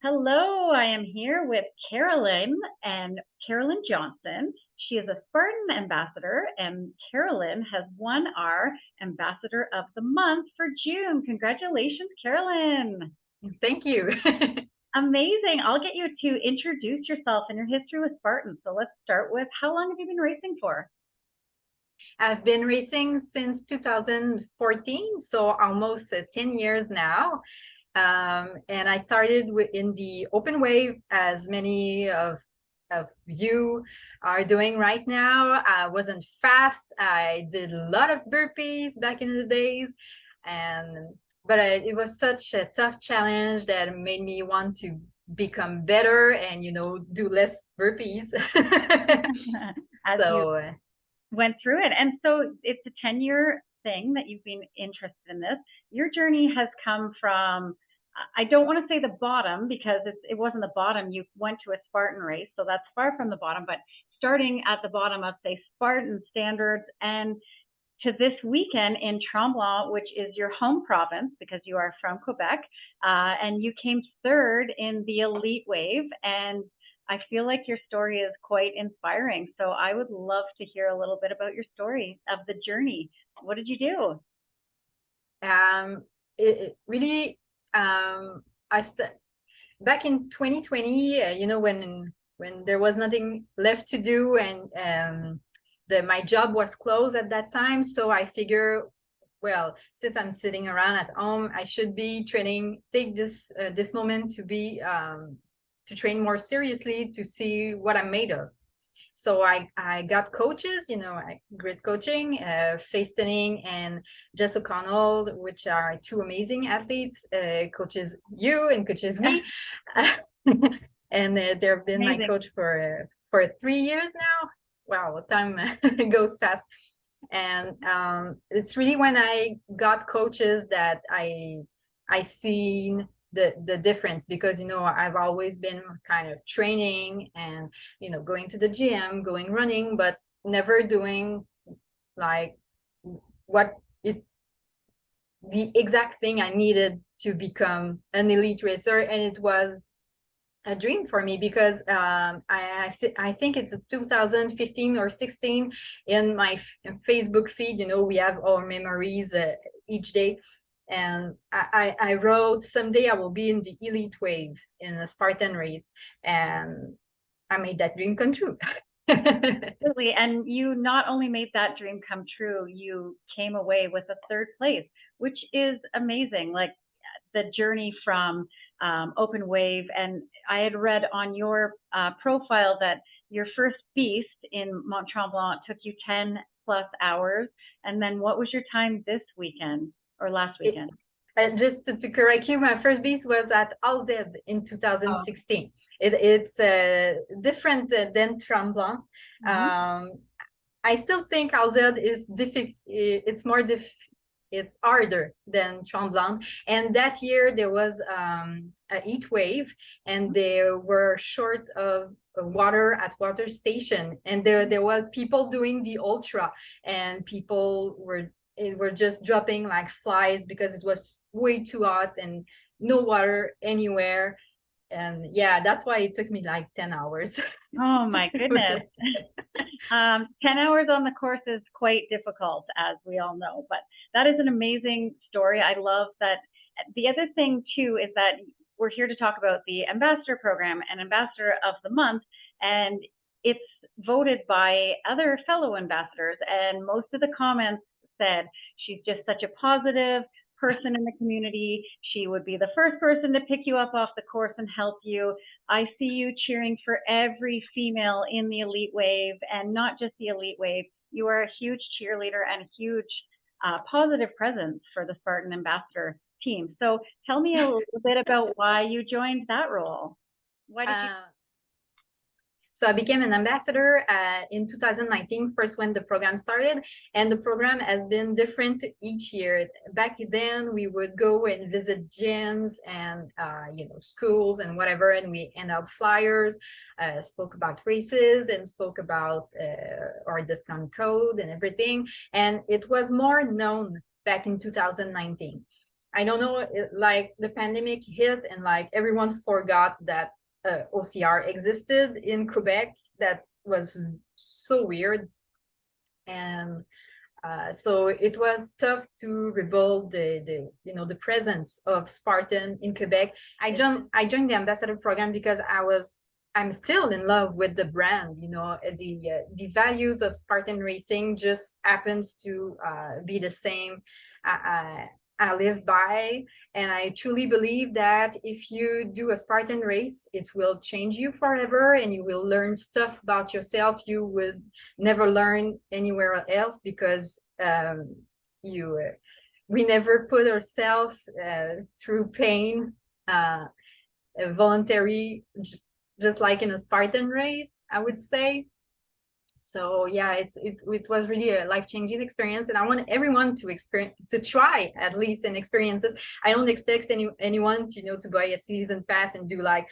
Hello, I am here with Karolynne Johnson. She is a Spartan ambassador, and Karolynne has won our Ambassador of the Month for June. Congratulations, Karolynne. Thank you. Amazing. I'll get you to introduce yourself and your history with Spartan. So let's start with how long have you been racing for? I've been racing since 2014, so almost 10 years now. And I started in the open wave, as many of you are doing right now. I wasn't fast. I did a lot of burpees back in the days, but it was such a tough challenge that made me want to become better and do less burpees. As you So went through it. And so it's a 10-year thing that you've been interested in this. Your journey has come from, I don't want to say the bottom because it wasn't the bottom. You went to a Spartan race, so that's far from the bottom, but starting at the bottom of, say, Spartan standards and to this weekend in Tremblant, which is your home province because you are from Quebec, and you came third in the elite wave. And I feel like your story is quite inspiring. So I would love to hear a little bit about your story of the journey. What did you do? It really, back in 2020, when there was nothing left to do, and my job was closed at that time. So I figure, well, since I'm sitting around at home, I should be training, take this moment to train more seriously, to see what I'm made of. So I got coaches, grid coaching, face thinning, and Jess O'Connell, which are two amazing athletes, coaches you and coaches me. And they've been my coach for 3 years now. Wow, time goes fast. And it's really when I got coaches that I seen the difference, because I've always been kind of training and going to the gym, going running, but never doing like the exact thing I needed to become an elite racer. And it was a dream for me because I think it's 2015 or 16 in my Facebook feed. We have our memories each day, and I wrote, someday I will be in the elite wave in a Spartan race, and I made that dream come true. Absolutely. And you not only made that dream come true, you came away with a third place, which is amazing. Like the journey from open wave. And I had read on your profile that your first beast in Mont Tremblant took you 10 plus hours. And then what was your time this weekend or last weekend? Just to correct you, my first beast was at Alzed in 2016. It's different than Tremblant. I still think Alzed is difficult. It's harder than Tremblant. And that year there was a heat wave, and they were short of water at water station, and there were people doing the ultra, and people were just dropping like flies because it was way too hot and no water anywhere. And yeah, that's why it took me like 10 hours. Oh my goodness. 10 hours on the course is quite difficult, as we all know, but that is an amazing story. I love that. The other thing too is that we're here to talk about the ambassador program and ambassador of the month, and it's voted by other fellow ambassadors, and most of the comments said she's just such a positive person in the community. She would be the first person to pick you up off the course and help you. I see you cheering for every female in the elite wave, and not just the elite wave. You are a huge cheerleader and a huge positive presence for the Spartan ambassador team. So tell me a little bit about why you joined that role. Why did you? So I became an ambassador in 2019, first when the program started, and the program has been different each year. Back then, we would go and visit gyms and schools and whatever, and we hand out flyers, spoke about races, and spoke about our discount code and everything. And it was more known back in 2019. I don't know, like the pandemic hit and like everyone forgot that OCR existed in Quebec. That was so weird. And so it was tough to rebuild the presence of Spartan in Quebec. I joined the ambassador program because I'm still in love with the brand. The values of Spartan Racing just happens to be the same. I live by, and I truly believe that if you do a Spartan race, it will change you forever, and you will learn stuff about yourself you would never learn anywhere else, because we never put ourselves through pain voluntary, just like in a Spartan race, I would say. So yeah, it was really a life-changing experience, and I want everyone to try at least and experience it. I don't expect anyone to buy a season pass and do like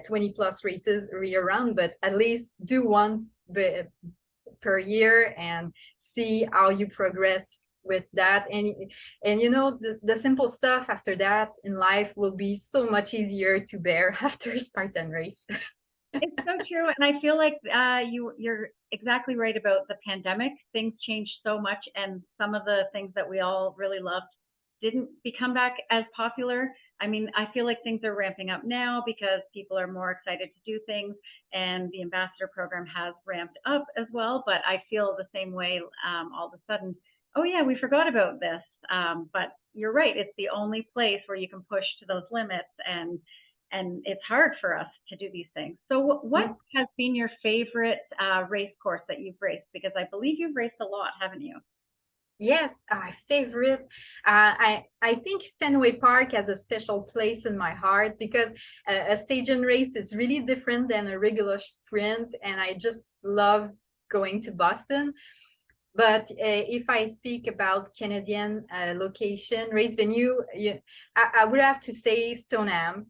20 plus races year round, but at least do once per year and see how you progress with that. And the simple stuff after that in life will be so much easier to bear after a Spartan race. It's so true. And I feel like you're exactly right about the pandemic. Things changed so much, and some of the things that we all really loved didn't become back as popular. I mean, I feel like things are ramping up now because people are more excited to do things, and the ambassador program has ramped up as well. But I feel the same way all of a sudden. Oh yeah, we forgot about this. But you're right. It's the only place where you can push to those limits, and it's hard for us to do these things. So what has been your favorite race course that you've raced? Because I believe you've raced a lot, haven't you? Yes, my favorite. I think Fenway Park has a special place in my heart, because a stadium race is really different than a regular sprint, and I just love going to Boston. But if I speak about Canadian location race venue, I would have to say Stoneham,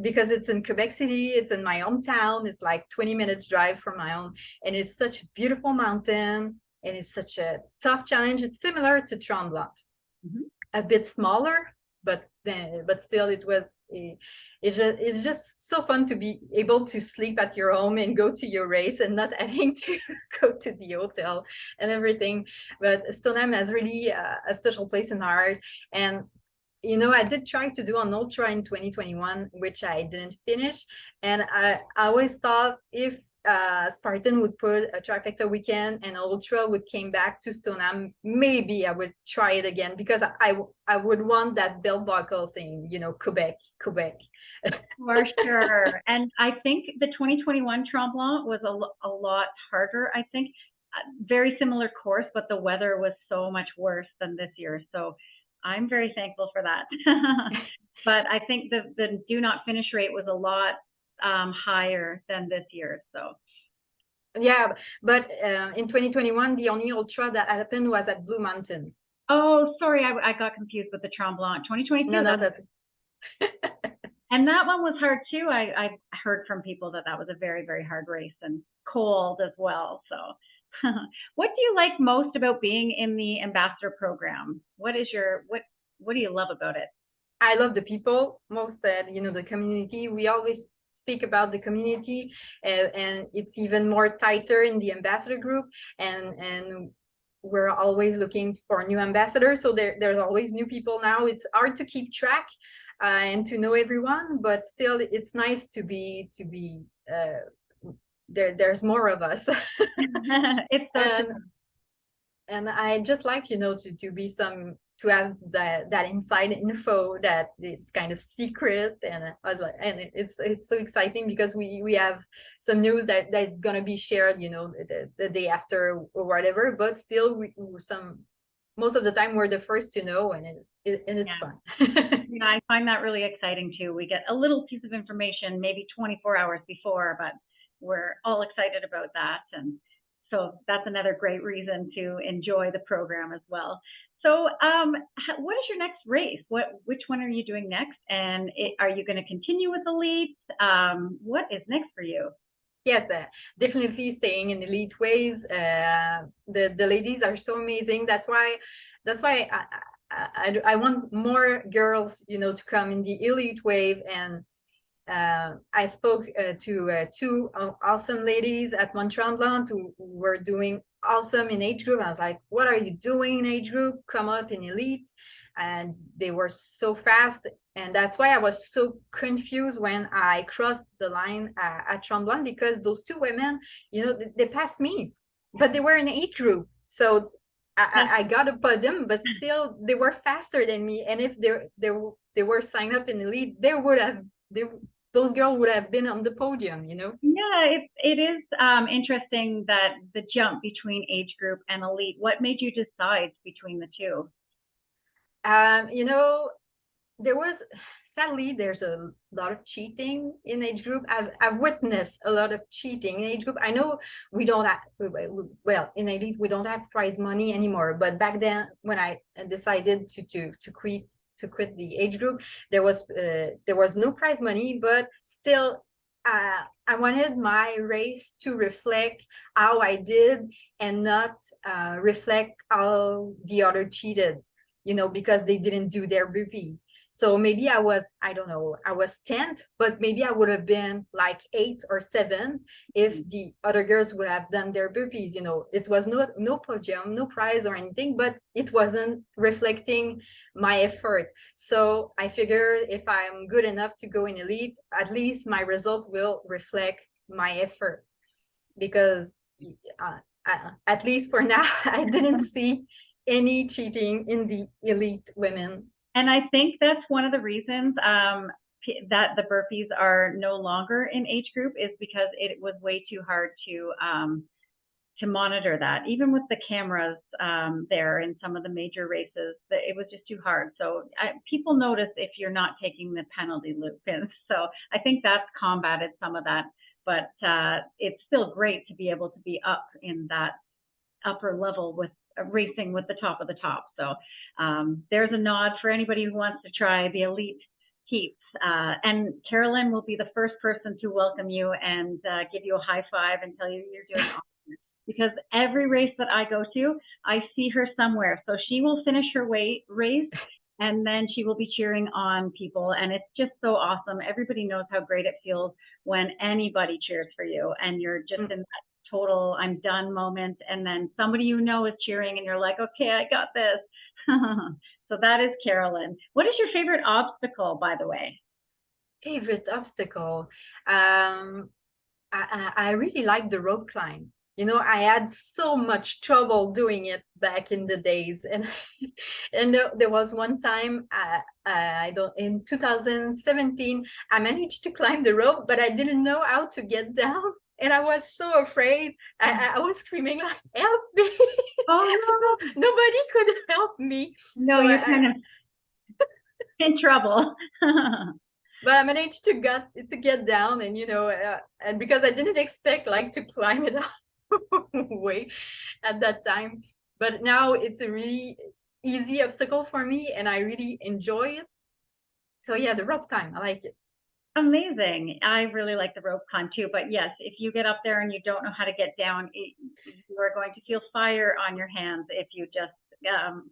because it's in Quebec City, it's in my hometown, it's like 20 minutes drive from my home, and it's such a beautiful mountain, and it's such a tough challenge. It's similar to Tremblant, a bit smaller, but still it's just so fun to be able to sleep at your home and go to your race and not having to go to the hotel and everything. But Stoneham has really a special place in my heart. And I did try to do an ultra in 2021, which I didn't finish. And I always thought if Spartan would put a trifecta weekend and ultra would came back to Stoneham, maybe I would try it again, because I would want that belt buckle saying, Quebec. For sure. And I think the 2021 Tremblant was a lot harder. I think very similar course, but the weather was so much worse than this year. So I'm very thankful for that. But I think the do not finish rate was a lot higher than this year. So yeah, but in 2021 the only ultra that happened was at Blue Mountain. Oh, sorry, I got confused with the Tremblant. 2022. No, that's and that one was hard too. I heard from people that was a very, very hard race, and cold as well. So what do you like most about being in the ambassador program? What do you love about it? I love the people most, the community. We always speak about the community, and it's even more tighter in the ambassador group, and we're always looking for new ambassadors. So there's always new people now. It's hard to keep track and to know everyone, but still it's nice to be there's more of us. It's so and I just like to have that inside info that it's kind of secret, and I was like, and it's so exciting because we have some news that's gonna be shared the day after or whatever, but still most of the time we're the first to know, and it's fun. Yeah, I find that really exciting too. We get a little piece of information maybe 24 hours before, but we're all excited about that. And so that's another great reason to enjoy the program as well. So what is your next race? Which one are you doing next? And are you going to continue with Elite? What is next for you? Yes, definitely staying in elite waves. The ladies are so amazing. That's why I want more girls, you know, to come in the elite wave. And I spoke to two awesome ladies at Mont Tremblant who were doing awesome in age group. I was like, what are you doing in age group? Come up in elite. And they were so fast. And that's why I was so confused when I crossed the line at Tremblant, because those two women, you know, they passed me, but they were in age group. So I got a podium, but still they were faster than me. And if they were signed up in elite, those girls would have been on the podium, you know? Yeah, it is interesting that the jump between age group and elite. What made you decide between the two? You know, sadly, there's a lot of cheating in age group. I've witnessed a lot of cheating in age group. I know we don't have, well, in elite, we don't have prize money anymore. But back then, when I decided to quit the age group, there was no prize money, but still I wanted my race to reflect how I did, and not reflect how the other cheated, you know, because they didn't do their burpees. So maybe I don't know, I was 10th, but maybe I would have been like 8 or 7 if the other girls would have done their burpees. You know, it was no podium, no prize or anything, but it wasn't reflecting my effort. So I figured if I'm good enough to go in elite, at least my result will reflect my effort. Because at least for now, I didn't see any cheating in the elite women. And I think that's one of the reasons that the burpees are no longer in age group, is because it was way too hard to monitor that. Even with the cameras there in some of the major races, it was just too hard. So people notice if you're not taking the penalty loop in. So I think that's combated some of that. But it's still great to be able to be up in that upper level with racing with the top of the top. So there's a nod for anybody who wants to try the elite heats. And Karolynne will be the first person to welcome you and give you a high five and tell you you're doing awesome. Because every race that I go to, I see her somewhere. So she will finish her race, and then she will be cheering on people. And it's just so awesome. Everybody knows how great it feels when anybody cheers for you, and you're just in that total I'm done moment, and then somebody you know is cheering and you're like, okay, I got this. So that is Karolynne. What is your favorite obstacle, by the way? Favorite obstacle? I really like the rope climb. You know, I had so much trouble doing it back in the days, and there was one time I don't in 2017 I managed to climb the rope, but I didn't know how to get down. And I was so afraid. I was screaming like, help me. Oh, no. Nobody could help me. No, so you're kind of in trouble. But I managed to get down, and, you know, and because I didn't expect like to climb it all way at that time. But now it's a really easy obstacle for me, and I really enjoy it. So yeah, the rope climb, I like it. Amazing. I really like the rope climb too. But yes, if you get up there and you don't know how to get down, you are going to feel fire on your hands if you just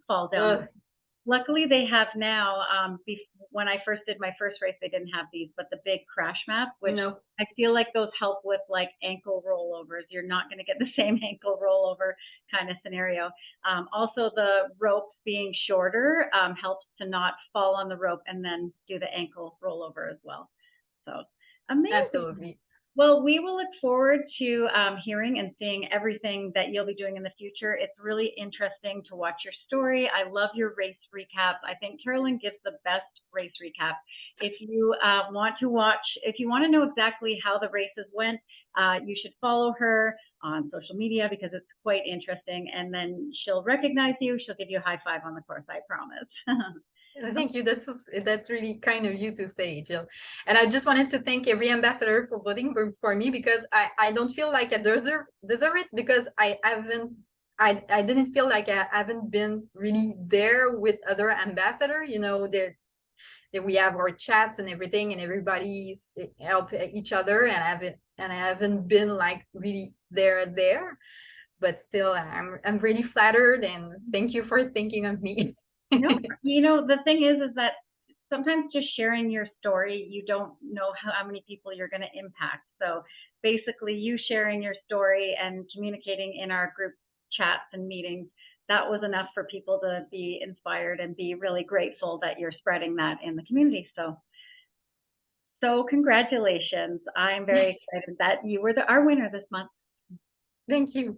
fall down. Luckily, they have now, when I first did my first race, they didn't have these, but the big crash map, which I feel like those help with like ankle rollovers. You're not going to get the same ankle rollover kind of scenario. Also, the ropes being shorter helps to not fall on the rope and then do the ankle rollover as well. So amazing. Absolutely. Well, we will look forward to hearing and seeing everything that you'll be doing in the future. It's really interesting to watch your story. I love your race recaps. I think Karolynne gives the best race recap. If you want to know exactly how the races went, you should follow her on social media because it's quite interesting. And then she'll recognize you. She'll give you a high five on the course, I promise. Thank you. That's really kind of you to say, Jill. And I just wanted to thank every ambassador for voting for me, because I don't feel like I deserve it, because I didn't feel like I haven't been really there with other ambassadors. You know, that we have our chats and everything, and everybody's help each other, and I haven't been like really there. But still, I'm really flattered, and thank you for thinking of me. No, you know, the thing is that sometimes just sharing your story, you don't know how many people you're going to impact. So basically, you sharing your story and communicating in our group chats and meetings, that was enough for people to be inspired and be really grateful that you're spreading that in the community. So congratulations. I'm very excited that you were our winner this month. Thank you.